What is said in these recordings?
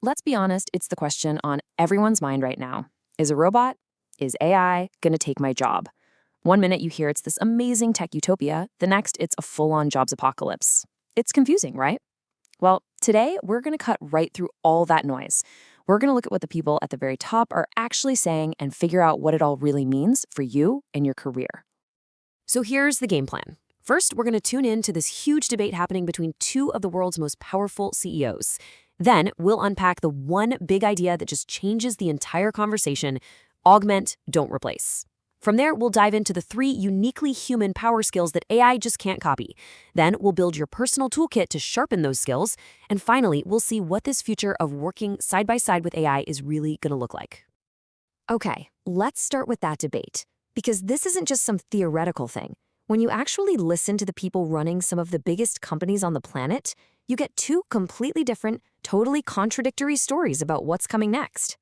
Let's be honest, it's the question on everyone's mind right now. Is a robot, is AI going to take my job? One minute you hear it's this amazing tech utopia, the next it's a full-on jobs apocalypse. It's confusing, right? Well, today we're going to cut right through all that noise. We're going to look at what the people at the very top are actually saying and figure out what it all really means for you and your career. So here's the game plan. First, we're going to tune in to this huge debate happening between two of the world's most powerful CEOs. Then we'll unpack the one big idea that just changes the entire conversation: augment, don't replace. From there, we'll dive into the 3 uniquely human power skills that AI just can't copy. Then we'll build your personal toolkit to sharpen those skills. And finally, we'll see what this future of working side by side with AI is really going to look like. Okay, let's start with that debate, because this isn't just some theoretical thing. When you actually listen to the people running some of the biggest companies on the planet, you get 2 completely different, totally contradictory stories about what's coming next.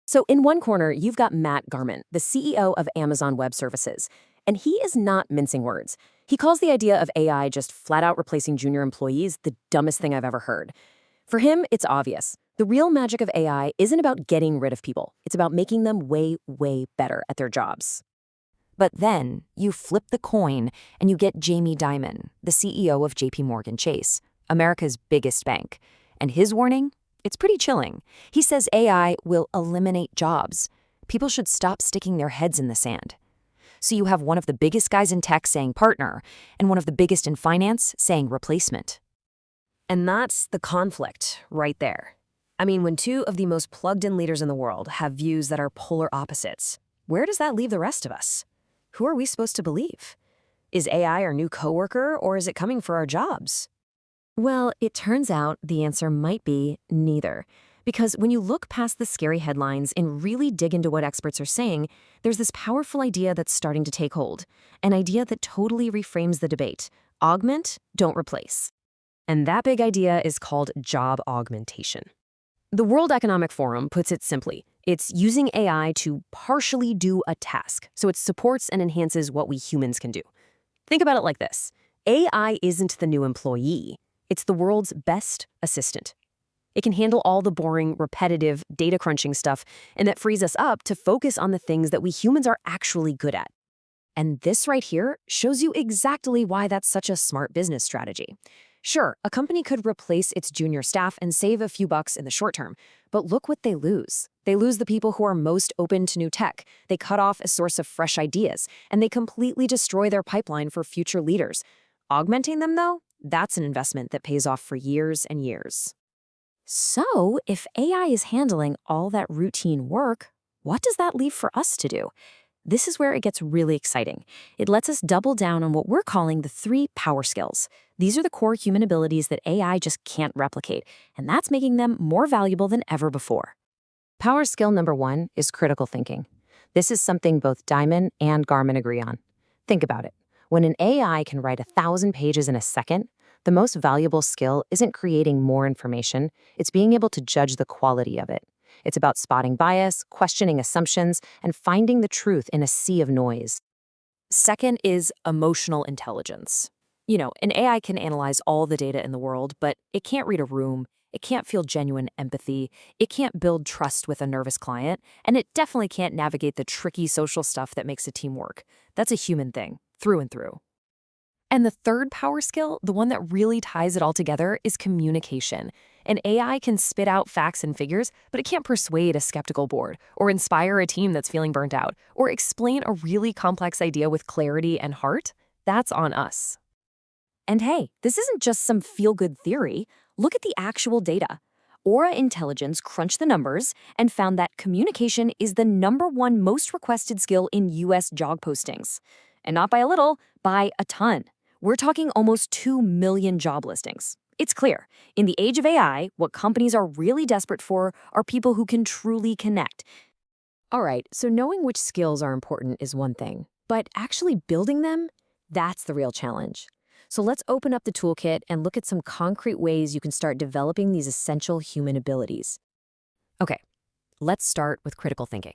So in one corner, you've got Matt Garman, the CEO of Amazon Web Services. And he is not mincing words. He calls the idea of AI just flat out replacing junior employees the dumbest thing I've ever heard. For him, it's obvious. The real magic of AI isn't about getting rid of people. It's about making them way, way better at their jobs. But then you flip the coin and you get Jamie Dimon, the CEO of JP Chase, America's biggest bank. And his warning? It's pretty chilling. He says AI will eliminate jobs. People should stop sticking their heads in the sand. So you have one of the biggest guys in tech saying partner, and one of the biggest in finance saying replacement. And that's the conflict right there. I mean, when 2 of the most plugged-in leaders in the world have views that are polar opposites, where does that leave the rest of us? Who are we supposed to believe? Is AI our new coworker, or is it coming for our jobs? Well, it turns out the answer might be neither. Because when you look past the scary headlines and really dig into what experts are saying, there's this powerful idea that's starting to take hold. An idea that totally reframes the debate. Augment, don't replace. And that big idea is called job augmentation. The World Economic Forum puts it simply. It's using AI to partially do a task, so it supports and enhances what we humans can do. Think about it like this. AI isn't the new employee. It's the world's best assistant. It can handle all the boring, repetitive, data crunching stuff, and that frees us up to focus on the things that we humans are actually good at. And this right here shows you exactly why that's such a smart business strategy. Sure, a company could replace its junior staff and save a few bucks in the short term, but look what they lose. They lose the people who are most open to new tech. They cut off a source of fresh ideas, and they completely destroy their pipeline for future leaders. Augmenting them, though, that's an investment that pays off for years and years. So, if AI is handling all that routine work, what does that leave for us to do? This is where it gets really exciting. It lets us double down on what we're calling the 3 power skills. These are the core human abilities that AI just can't replicate, and that's making them more valuable than ever before. Power skill number 1 is critical thinking. This is something both Dimon and Garmin agree on. Think about it. When an AI can write 1,000 pages in a second, the most valuable skill isn't creating more information, it's being able to judge the quality of it. It's about spotting bias, questioning assumptions, and finding the truth in a sea of noise. Second is emotional intelligence. An AI can analyze all the data in the world, but it can't read a room, it can't feel genuine empathy, it can't build trust with a nervous client, and it definitely can't navigate the tricky social stuff that makes a team work. That's a human thing, through and through. And the third power skill, the one that really ties it all together, is communication. An AI can spit out facts and figures, but it can't persuade a skeptical board, or inspire a team that's feeling burnt out, or explain a really complex idea with clarity and heart. That's on us. And hey, this isn't just some feel-good theory. Look at the actual data. Aura Intelligence crunched the numbers and found that communication is the #1 most requested skill in US job postings. And not by a little, by a ton. We're talking almost 2 million job listings. It's clear, in the age of AI, what companies are really desperate for are people who can truly connect. All right, so knowing which skills are important is one thing, but actually building them, that's the real challenge. So let's open up the toolkit and look at some concrete ways you can start developing these essential human abilities. Okay, let's start with critical thinking.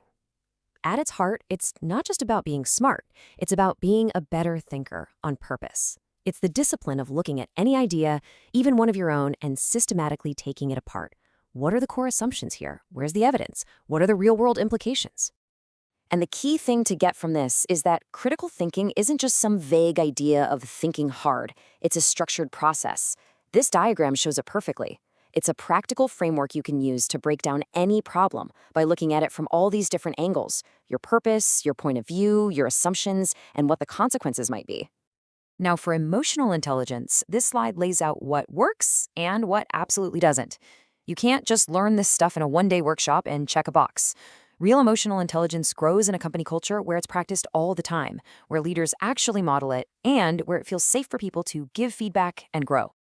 At its heart, it's not just about being smart. It's about being a better thinker on purpose. It's the discipline of looking at any idea, even one of your own, and systematically taking it apart. What are the core assumptions here? Where's the evidence? What are the real-world implications? And the key thing to get from this is that critical thinking isn't just some vague idea of thinking hard. It's a structured process. This diagram shows it perfectly. It's a practical framework you can use to break down any problem by looking at it from all these different angles: your purpose, your point of view, your assumptions, and what the consequences might be. Now, for emotional intelligence, this slide lays out what works and what absolutely doesn't. You can't just learn this stuff in a one-day workshop and check a box. Real emotional intelligence grows in a company culture where it's practiced all the time, where leaders actually model it, and where it feels safe for people to give feedback and grow.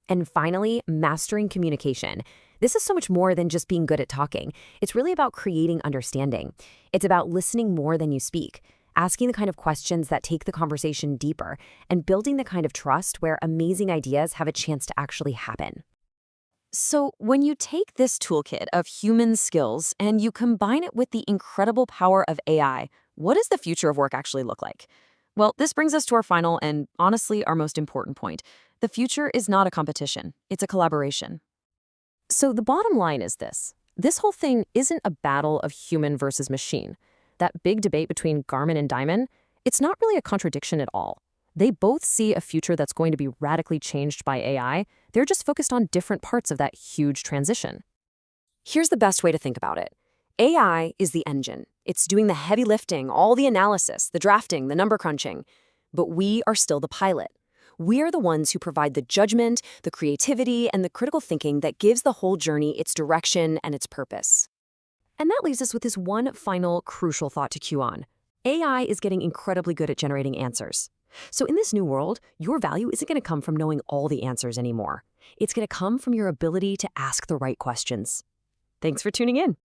And finally, mastering communication. This is so much more than just being good at talking. It's really about creating understanding. It's about listening more than you speak, asking the kind of questions that take the conversation deeper, and building the kind of trust where amazing ideas have a chance to actually happen. So, when you take this toolkit of human skills and you combine it with the incredible power of AI, what does the future of work actually look like? Well, this brings us to our final and honestly our most important point. The future is not a competition, it's a collaboration. So the bottom line is this. This whole thing isn't a battle of human versus machine. That big debate between Garmin and Diamond, it's not really a contradiction at all. They both see a future that's going to be radically changed by AI. They're just focused on different parts of that huge transition. Here's the best way to think about it. AI is the engine. It's doing the heavy lifting, all the analysis, the drafting, the number crunching. But we are still the pilot. We are the ones who provide the judgment, the creativity, and the critical thinking that gives the whole journey its direction and its purpose. And that leaves us with this one final crucial thought to cue on. AI is getting incredibly good at generating answers. So in this new world, your value isn't going to come from knowing all the answers anymore. It's going to come from your ability to ask the right questions. Thanks for tuning in.